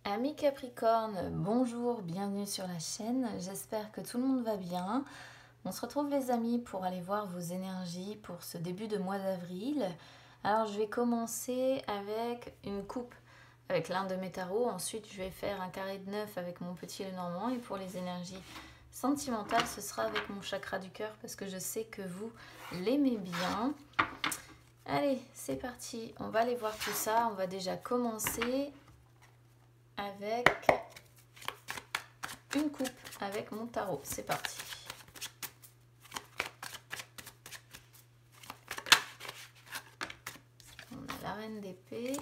Amis Capricorne, bonjour, bienvenue sur la chaîne, j'espère que tout le monde va bien. On se retrouve les amis pour aller voir vos énergies pour ce début de mois d'avril. Alors je vais commencer avec une coupe avec l'un de mes tarots, ensuite je vais faire un carré de 9 avec mon petit Lenormand et pour les énergies sentimentales ce sera avec mon chakra du cœur parce que je sais que vous l'aimez bien. Allez, c'est parti, on va aller voir tout ça, on va déjà commencer avec une coupe avec mon tarot. C'est parti. On a la reine d'épée.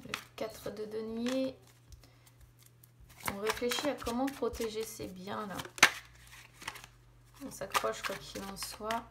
Le 4 de denier. On réfléchit à comment protéger ses biens là. On s'accroche quoi qu'il en soit.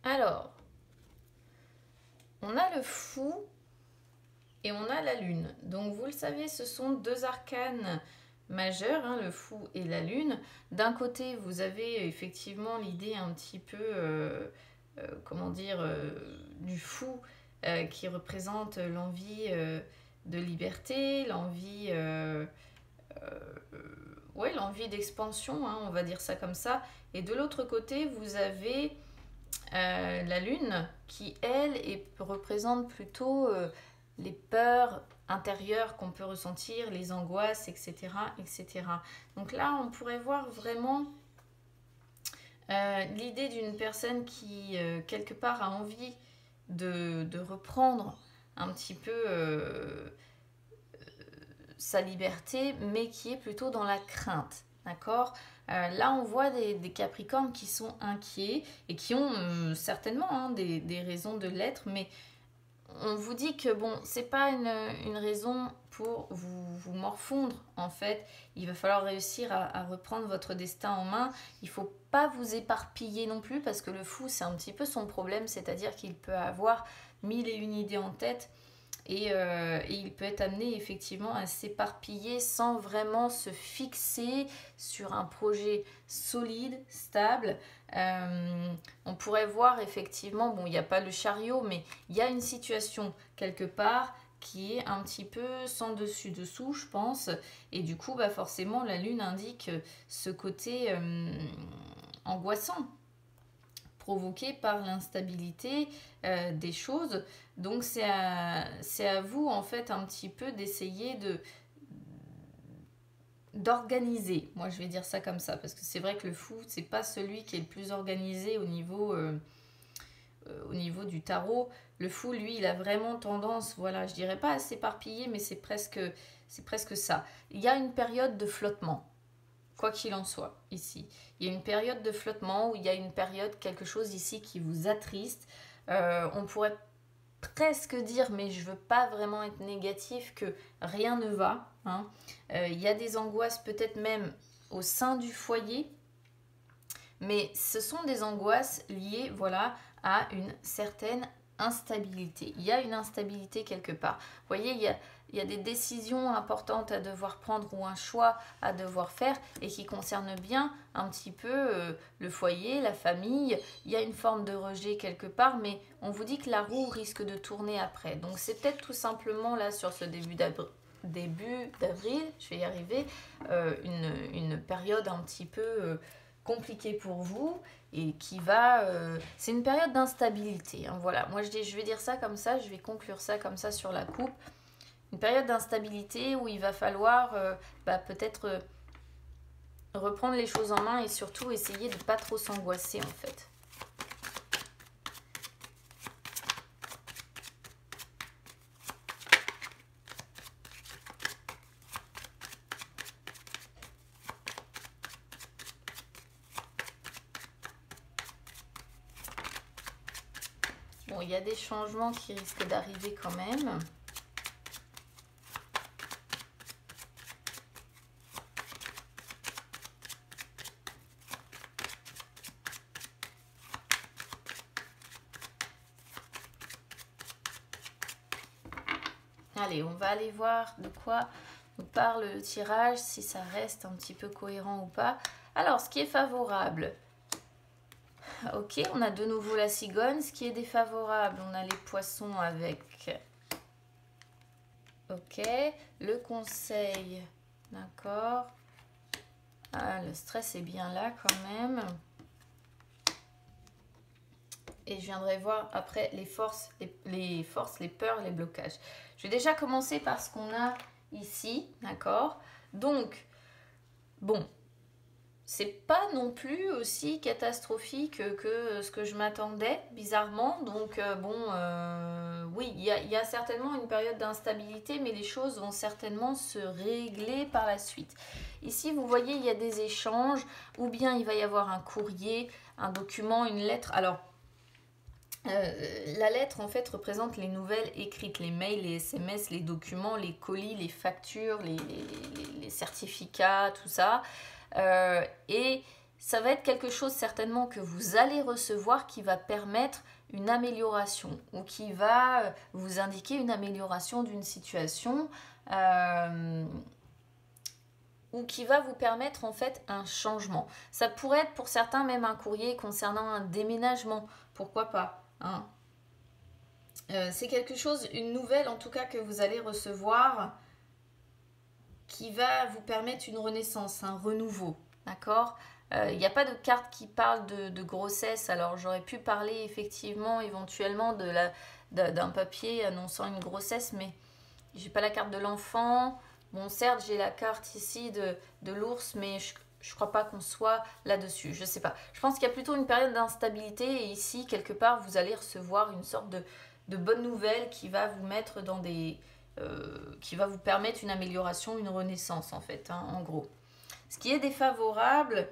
Alors, on a le fou et on a la lune. Donc vous le savez, ce sont deux arcanes majeurs, hein, le fou et la lune. D'un côté, vous avez effectivement l'idée un petit peu, comment dire, du fou qui représente l'envie de liberté, l'envie ouais, l'envie d'expansion, hein, on va dire ça comme ça. Et de l'autre côté, vous avez la lune qui, elle, représente plutôt les peurs intérieures qu'on peut ressentir, les angoisses, etc., etc. Donc là, on pourrait voir vraiment l'idée d'une personne qui, quelque part, a envie de reprendre un petit peu sa liberté, mais qui est plutôt dans la crainte. D'accord. Là, on voit des Capricornes qui sont inquiets et qui ont certainement hein, des raisons de l'être, mais on vous dit que bon, c'est pas une raison pour vous morfondre en fait. Il va falloir réussir à reprendre votre destin en main. Il faut pas vous éparpiller non plus parce que le fou, c'est un petit peu son problème, c'est-à-dire qu'il peut avoir mille et une idées en tête. Et il peut être amené effectivement à s'éparpiller sans vraiment se fixer sur un projet solide, stable. On pourrait voir effectivement, bon, il n'y a pas le chariot, mais il y a une situation quelque part qui est un petit peu sans dessus-dessous, je pense. Et du coup, bah forcément, la lune indique ce côté angoissant provoqué par l'instabilité des choses. Donc c'est à vous en fait un petit peu d'essayer d'organiser. Moi je vais dire ça comme ça parce que c'est vrai que le fou c'est pas celui qui est le plus organisé au niveau du tarot. Le fou lui il a vraiment tendance, voilà, je dirais pas à s'éparpiller mais c'est presque ça. Il y a une période de flottement. Quoi qu'il en soit, ici. Il y a une période de flottement où il y a une période, quelque chose ici qui vous attriste. On pourrait presque dire, mais je ne veux pas vraiment être négatif, que rien ne va. Hein. Il y a des angoisses peut-être même au sein du foyer, mais ce sont des angoisses liées voilà, à une certaine instabilité. Il y a une instabilité quelque part. Vous voyez, il y a des décisions importantes à devoir prendre ou un choix à devoir faire et qui concernent bien un petit peu le foyer, la famille. Il y a une forme de rejet quelque part, mais on vous dit que la roue risque de tourner après. Donc c'est peut-être tout simplement là sur ce début d'avril, je vais y arriver, une période un petit peu compliquée pour vous et qui va... c'est une période d'instabilité. Hein, voilà, moi je vais dire ça comme ça, je vais conclure ça comme ça sur la coupe. Une période d'instabilité où il va falloir peut-être reprendre les choses en main et surtout essayer de ne pas trop s'angoisser en fait. Bon, il y a des changements qui risquent d'arriver quand même. Allez, on va aller voir de quoi nous parle le tirage, si ça reste un petit peu cohérent ou pas. Alors, ce qui est favorable, ok, on a de nouveau la cigogne. Ce qui est défavorable, on a les poissons avec, ok, le conseil, d'accord. Ah, le stress est bien là quand même. Et je viendrai voir après les forces, les peurs, les blocages. Je vais déjà commencer par ce qu'on a ici, d'accord. Donc, bon, c'est pas non plus aussi catastrophique que ce que je m'attendais, bizarrement. Donc, oui, il y a certainement une période d'instabilité, mais les choses vont certainement se régler par la suite. Ici, vous voyez, il y a des échanges, ou bien il va y avoir un courrier, un document, une lettre. Alors, la lettre, en fait, représente les nouvelles écrites, les mails, les SMS, les documents, les colis, les factures, les certificats, tout ça. Et ça va être quelque chose certainement que vous allez recevoir qui va permettre une amélioration ou qui va vous indiquer une amélioration d'une situation ou qui va vous permettre en fait un changement. Ça pourrait être pour certains même un courrier concernant un déménagement, pourquoi pas, hein. C'est quelque chose, une nouvelle en tout cas que vous allez recevoir qui va vous permettre une renaissance, un renouveau, d'accord. Il n'y a pas de carte qui parle de grossesse, alors j'aurais pu parler effectivement éventuellement d'un papier annonçant une grossesse, mais j'ai pas la carte de l'enfant. Bon, certes, j'ai la carte ici de l'ours, mais je crois pas qu'on soit là-dessus, je sais pas. Je pense qu'il y a plutôt une période d'instabilité et ici, quelque part, vous allez recevoir une sorte de bonne nouvelle qui va vous mettre dans des... qui va vous permettre une amélioration, une renaissance en fait, hein, en gros. Ce qui est défavorable,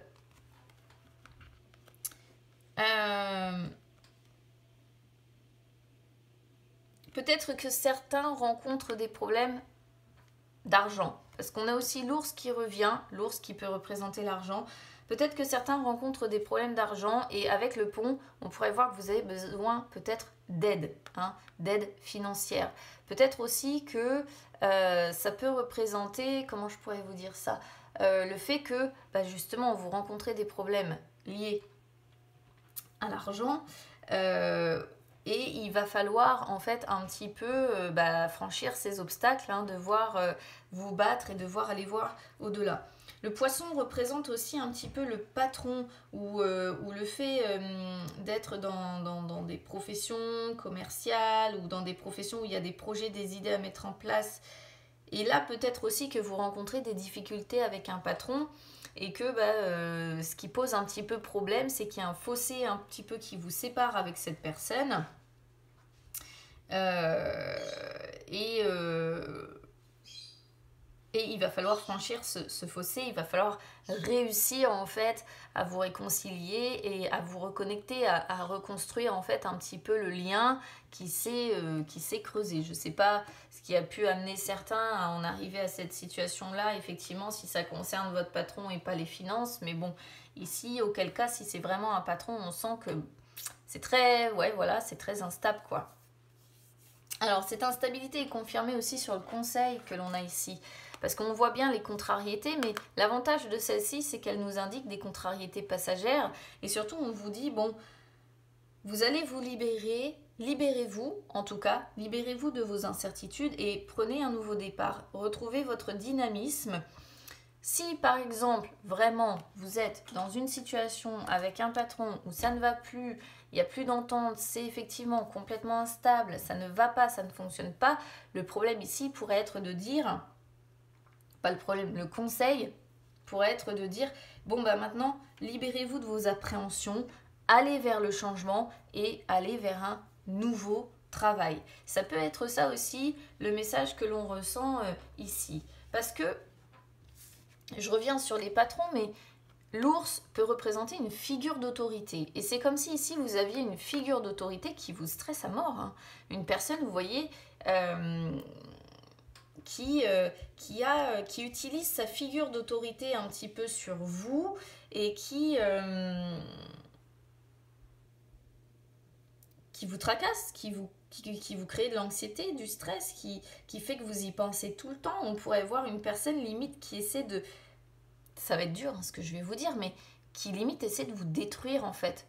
peut-être que certains rencontrent des problèmes d'argent, parce qu'on a aussi l'ours qui revient, l'ours qui peut représenter l'argent. Peut-être que certains rencontrent des problèmes d'argent et avec le pont, on pourrait voir que vous avez besoin peut-être d'aide, hein, d'aide financière. Peut-être aussi que ça peut représenter, comment je pourrais vous dire ça, le fait que justement vous rencontrez des problèmes liés à l'argent et il va falloir en fait un petit peu franchir ces obstacles, hein, devoir vous battre et devoir aller voir au-delà. Le poisson représente aussi un petit peu le patron ou le fait d'être dans des professions commerciales ou dans des professions où il y a des projets, des idées à mettre en place. Et là, peut-être aussi que vous rencontrez des difficultés avec un patron et que ce qui pose un petit peu problème, c'est qu'il y a un fossé un petit peu qui vous sépare avec cette personne. Et il va falloir franchir ce fossé, il va falloir réussir en fait à vous réconcilier et à vous reconnecter, à reconstruire en fait un petit peu le lien qui s'est creusé. Je ne sais pas ce qui a pu amener certains à en arriver à cette situation-là, effectivement, si ça concerne votre patron et pas les finances. Mais bon, ici, auquel cas, si c'est vraiment un patron, on sent que c'est très, ouais, voilà, c'est très instable, quoi. Alors, cette instabilité est confirmée aussi sur le conseil que l'on a ici. Parce qu'on voit bien les contrariétés, mais l'avantage de celle-ci, c'est qu'elle nous indique des contrariétés passagères. Et surtout, on vous dit, bon, vous allez vous libérer, libérez-vous, en tout cas, libérez-vous de vos incertitudes et prenez un nouveau départ. Retrouvez votre dynamisme. Si, par exemple, vraiment, vous êtes dans une situation avec un patron où ça ne va plus, il n'y a plus d'entente, c'est effectivement complètement instable, ça ne va pas, ça ne fonctionne pas, le problème ici pourrait être de dire... pas le problème, le conseil pourrait être de dire bon maintenant libérez-vous de vos appréhensions, allez vers le changement et allez vers un nouveau travail. Ça peut être ça aussi le message que l'on ressent ici, parce que je reviens sur les patrons, mais l'ours peut représenter une figure d'autorité. Et c'est comme si ici vous aviez une figure d'autorité qui vous stresse à mort. Hein. Une personne, vous voyez, qui utilise sa figure d'autorité un petit peu sur vous et qui vous tracasse, qui vous crée de l'anxiété, du stress, qui fait que vous y pensez tout le temps. On pourrait voir une personne limite qui essaie de... Ça va être dur hein, ce que je vais vous dire, mais qui limite essaie de vous détruire en fait.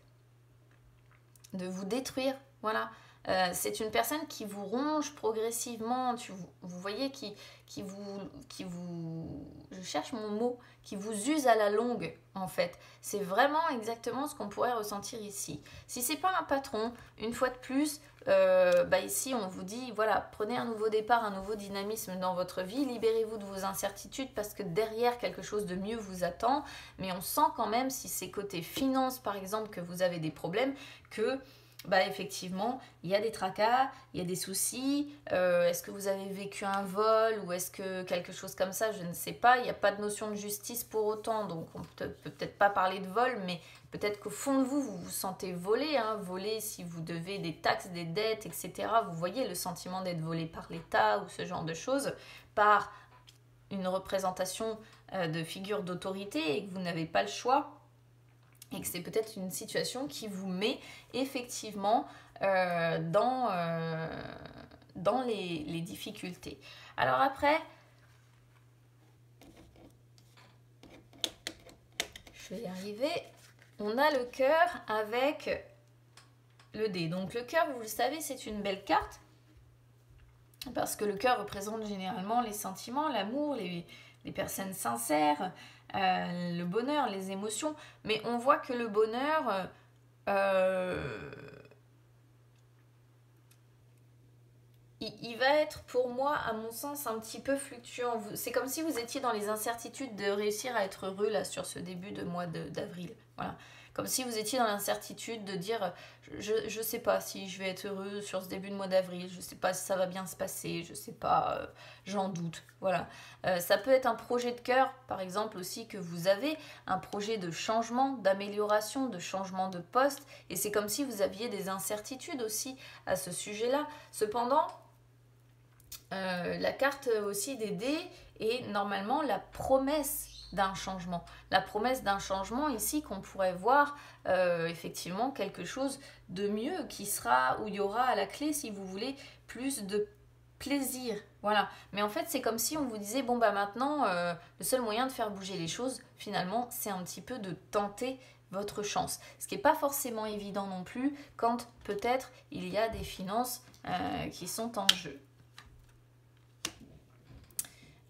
De vous détruire, voilà. C'est une personne qui vous ronge progressivement, vous voyez, qui vous... Je cherche mon mot, qui vous use à la longue, en fait. C'est vraiment exactement ce qu'on pourrait ressentir ici. Si c'est pas un patron, une fois de plus, ici on vous dit, voilà, prenez un nouveau départ, un nouveau dynamisme dans votre vie, libérez-vous de vos incertitudes parce que derrière quelque chose de mieux vous attend, mais on sent quand même, si c'est côté finance par exemple, que vous avez des problèmes, que effectivement, il y a des tracas, il y a des soucis. Est-ce que vous avez vécu un vol ou est-ce que quelque chose comme ça, je ne sais pas. Il n'y a pas de notion de justice pour autant, donc on peut peut-être pas parler de vol, mais peut-être qu'au fond de vous, vous vous sentez volé. Hein, volé si vous devez des taxes, des dettes, etc. Vous voyez le sentiment d'être volé par l'État ou ce genre de choses, par une représentation de figure d'autorité et que vous n'avez pas le choix. Et que c'est peut-être une situation qui vous met effectivement dans les difficultés. Alors après, je vais y arriver, on a le cœur avec le dé. Donc le cœur, vous le savez, c'est une belle carte, parce que le cœur représente généralement les sentiments, l'amour, les personnes sincères, le bonheur, les émotions, mais on voit que le bonheur il va être pour moi, à mon sens, un petit peu fluctuant. C'est comme si vous étiez dans les incertitudes de réussir à être heureux là sur ce début de mois d'avril. Voilà. Comme si vous étiez dans l'incertitude de dire je sais pas si je vais être heureux sur ce début de mois d'avril, je sais pas si ça va bien se passer, je sais pas, j'en doute. Voilà. Ça peut être un projet de cœur, par exemple aussi, que vous avez, un projet de changement, d'amélioration, de changement de poste, et c'est comme si vous aviez des incertitudes aussi à ce sujet-là. Cependant, la carte aussi des dés est normalement la promesse d'un changement. La promesse d'un changement ici qu'on pourrait voir effectivement quelque chose de mieux qui sera, où il y aura à la clé, si vous voulez, plus de plaisir. Voilà. Mais en fait, c'est comme si on vous disait, bon maintenant, le seul moyen de faire bouger les choses, finalement, c'est un petit peu de tenter votre chance. Ce qui n'est pas forcément évident non plus quand peut-être il y a des finances qui sont en jeu.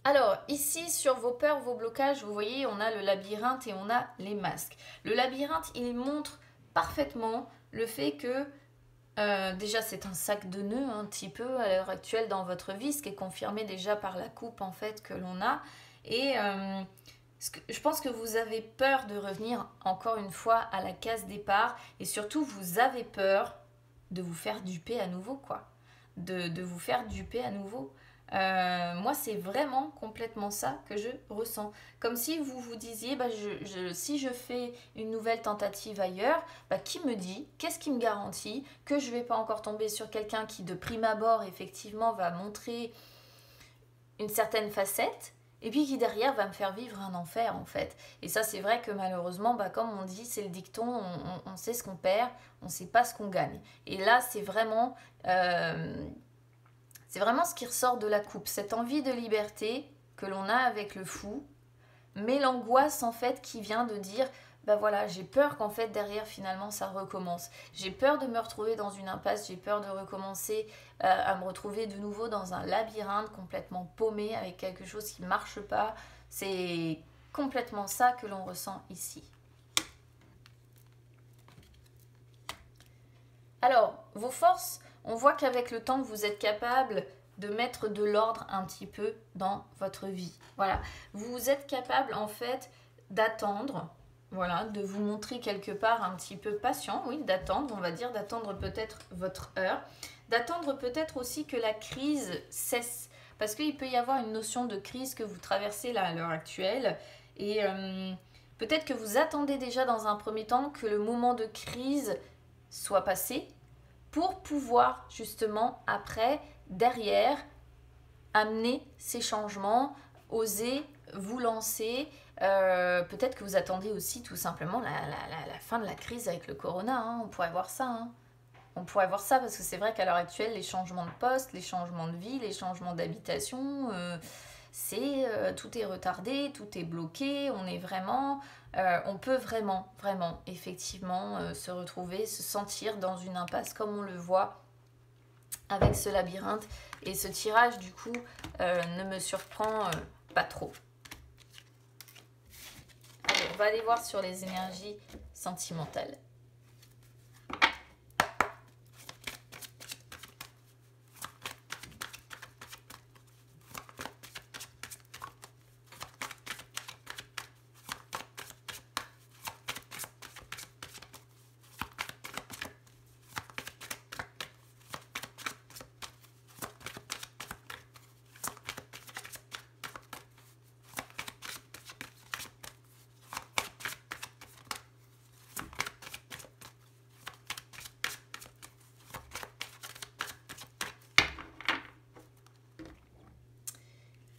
Alors, ici, sur vos peurs, vos blocages, vous voyez, on a le labyrinthe et on a les masques. Le labyrinthe, il montre parfaitement le fait que, déjà, c'est un sac de nœuds, un petit peu, à l'heure actuelle dans votre vie, ce qui est confirmé déjà par la coupe, en fait, que l'on a. Et je pense que vous avez peur de revenir, encore une fois, à la case départ. Et surtout, vous avez peur de vous faire duper à nouveau, quoi. De vous faire duper à nouveau. Moi, c'est vraiment complètement ça que je ressens. Comme si vous vous disiez, si je fais une nouvelle tentative ailleurs, qui me dit, qu'est-ce qui me garantit que je ne vais pas encore tomber sur quelqu'un qui, de prime abord, effectivement, va montrer une certaine facette, et puis qui, derrière, va me faire vivre un enfer, en fait. Et ça, c'est vrai que malheureusement, comme on dit, c'est le dicton, on sait ce qu'on perd, on ne sait pas ce qu'on gagne. Et là, c'est vraiment... c'est vraiment ce qui ressort de la coupe, cette envie de liberté que l'on a avec le fou, mais l'angoisse en fait qui vient de dire, voilà, j'ai peur qu'en fait derrière finalement ça recommence. J'ai peur de me retrouver dans une impasse, j'ai peur de recommencer à me retrouver de nouveau dans un labyrinthe complètement paumé avec quelque chose qui ne marche pas. C'est complètement ça que l'on ressent ici. Alors, vos forces, on voit qu'avec le temps, vous êtes capable de mettre de l'ordre un petit peu dans votre vie. Voilà, vous êtes capable en fait d'attendre, voilà, de vous montrer quelque part un petit peu patient, oui, d'attendre, on va dire, d'attendre peut-être votre heure, d'attendre peut-être aussi que la crise cesse, parce qu'il peut y avoir une notion de crise que vous traversez là à l'heure actuelle, et Peut-être que vous attendez déjà dans un premier temps que le moment de crise soit passé pour pouvoir justement après, derrière, amener ces changements, oser vous lancer. Peut-être que vous attendez aussi tout simplement la fin de la crise avec le corona, hein. On pourrait voir ça, hein. On pourrait voir ça parce que c'est vrai qu'à l'heure actuelle, les changements de poste, les changements de vie, les changements d'habitation, tout est retardé, tout est bloqué. On peut vraiment, vraiment, effectivement, se retrouver, se sentir dans une impasse comme on le voit avec ce labyrinthe. Et ce tirage, du coup, ne me surprend pas trop. Allez, on va aller voir sur les énergies sentimentales.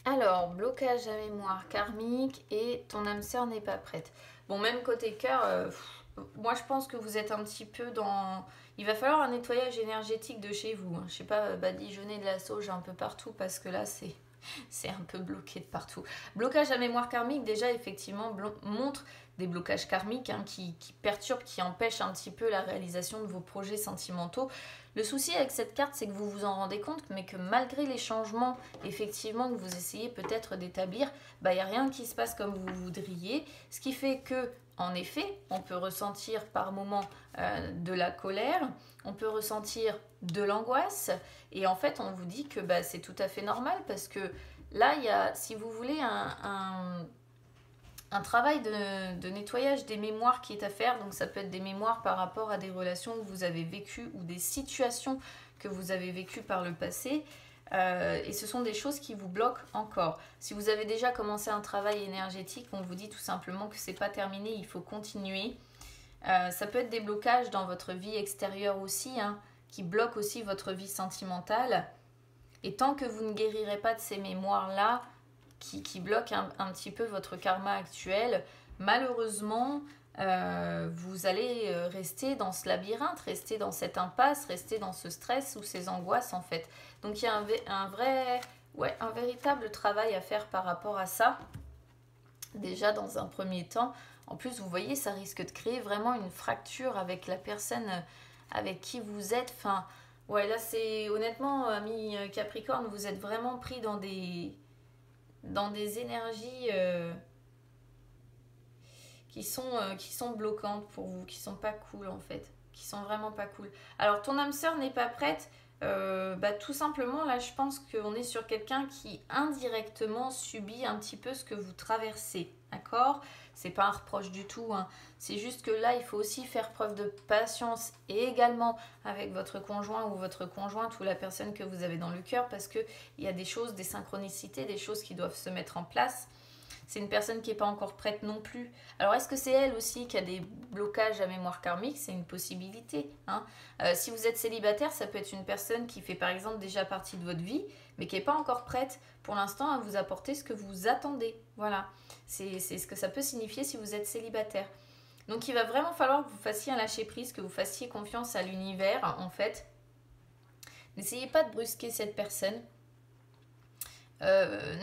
Alors, blocage à mémoire karmique et ton âme sœur n'est pas prête. Bon, même côté cœur, moi je pense que vous êtes un petit peu dans... Il va falloir un nettoyage énergétique de chez vous, hein. Je sais pas, badigeonner de la sauge un peu partout parce que là c'est un peu bloqué de partout. Blocage à mémoire karmique, déjà effectivement, montre des blocages karmiques, hein, qui perturbent, qui empêchent un petit peu la réalisation de vos projets sentimentaux. Le souci avec cette carte, c'est que vous vous en rendez compte, mais que malgré les changements, effectivement, que vous essayez peut-être d'établir, il n'y a rien qui se passe comme vous voudriez. Ce qui fait que, en effet, on peut ressentir par moments de la colère, on peut ressentir de l'angoisse, et en fait, on vous dit que c'est tout à fait normal, parce que là, il y a, si vous voulez, un travail de nettoyage des mémoires qui est à faire. Donc ça peut être des mémoires par rapport à des relations que vous avez vécues ou des situations que vous avez vécues par le passé. Et ce sont des choses qui vous bloquent encore. Si vous avez déjà commencé un travail énergétique, on vous dit tout simplement que c'est pas terminé, il faut continuer. Ça peut être des blocages dans votre vie extérieure aussi, hein, qui bloquent aussi votre vie sentimentale. Et tant que vous ne guérirez pas de ces mémoires-là, qui bloque un petit peu votre karma actuel, malheureusement, vous allez rester dans ce labyrinthe, rester dans cette impasse, rester dans ce stress ou ces angoisses en fait. Donc il y a un véritable travail à faire par rapport à ça, déjà dans un premier temps. En plus, vous voyez, ça risque de créer vraiment une fracture avec la personne avec qui vous êtes. Enfin, ouais, là c'est honnêtement, ami Capricorne, vous êtes vraiment pris dans des énergies qui sont bloquantes pour vous, qui sont pas cool en fait, qui sont vraiment pas cool. Alors ton âme sœur n'est pas prête, tout simplement là je pense qu'on est sur quelqu'un qui indirectement subit un petit peu ce que vous traversez, d'accord? C'est pas un reproche du tout, hein. C'est juste que là il faut aussi faire preuve de patience et également avec votre conjoint ou votre conjointe ou la personne que vous avez dans le cœur, parce qu'il y a des choses, des synchronicités, des choses qui doivent se mettre en place. C'est une personne qui n'est pas encore prête non plus. Alors, est-ce que c'est elle aussi qui a des blocages à mémoire karmique? C'est une possibilité, hein. Si vous êtes célibataire, ça peut être une personne qui fait par exemple déjà partie de votre vie, mais qui n'est pas encore prête pour l'instant à vous apporter ce que vous attendez. Voilà, c'est ce que ça peut signifier si vous êtes célibataire. Donc, il va vraiment falloir que vous fassiez un lâcher-prise, que vous fassiez confiance à l'univers, en fait. N'essayez pas de brusquer cette personne.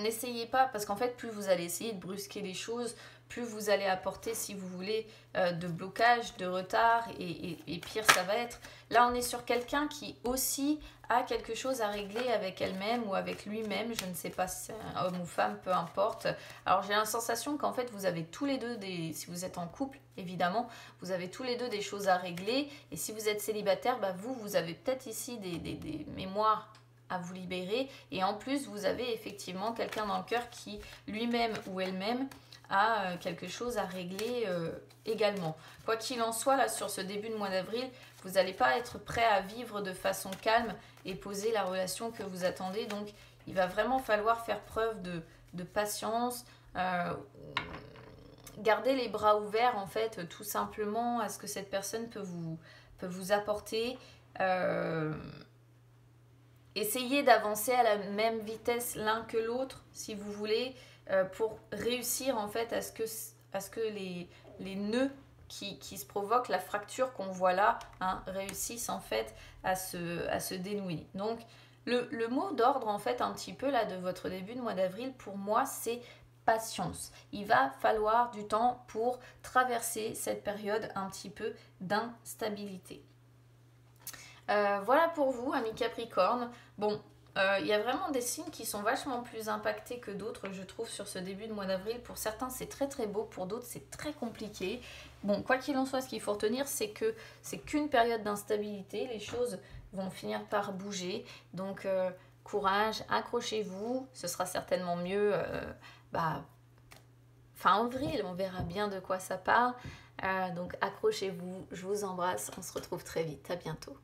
N'essayez pas, parce qu'en fait plus vous allez essayer de brusquer les choses, plus vous allez apporter, si vous voulez, de blocage, de retard, et pire ça va être. Là on est sur quelqu'un qui aussi a quelque chose à régler avec elle-même ou avec lui-même, je ne sais pas si c'est un homme ou femme, peu importe. Alors j'ai la sensation qu'en fait vous avez tous les deux, si vous êtes en couple évidemment, vous avez tous les deux des choses à régler, et si vous êtes célibataire, vous avez peut-être ici des mémoires à vous libérer, et en plus vous avez effectivement quelqu'un dans le cœur qui lui-même ou elle-même a quelque chose à régler également. Quoi qu'il en soit, là sur ce début de mois d'avril, vous n'allez pas être prêt à vivre de façon calme et poser la relation que vous attendez, donc il va vraiment falloir faire preuve de patience. gardez les bras ouverts en fait, tout simplement à ce que cette personne peut vous apporter. Essayez d'avancer à la même vitesse l'un que l'autre, si vous voulez, pour réussir en fait à ce que les nœuds qui se provoquent, la fracture qu'on voit là, hein, réussissent en fait à se dénouer. Donc le mot d'ordre en fait un petit peu là de votre début de mois d'avril, pour moi, c'est patience. Il va falloir du temps pour traverser cette période un petit peu d'instabilité. Voilà pour vous, amis Capricorne. Bon, il y a vraiment des signes qui sont vachement plus impactés que d'autres, je trouve, sur ce début de mois d'avril. Pour certains, c'est très très beau, pour d'autres, c'est très compliqué. Bon, quoi qu'il en soit, ce qu'il faut retenir, c'est que c'est qu'une période d'instabilité. Les choses vont finir par bouger. Donc, courage, accrochez-vous. Ce sera certainement mieux fin avril. On verra bien de quoi ça parle. Donc, accrochez-vous. Je vous embrasse. On se retrouve très vite. À bientôt.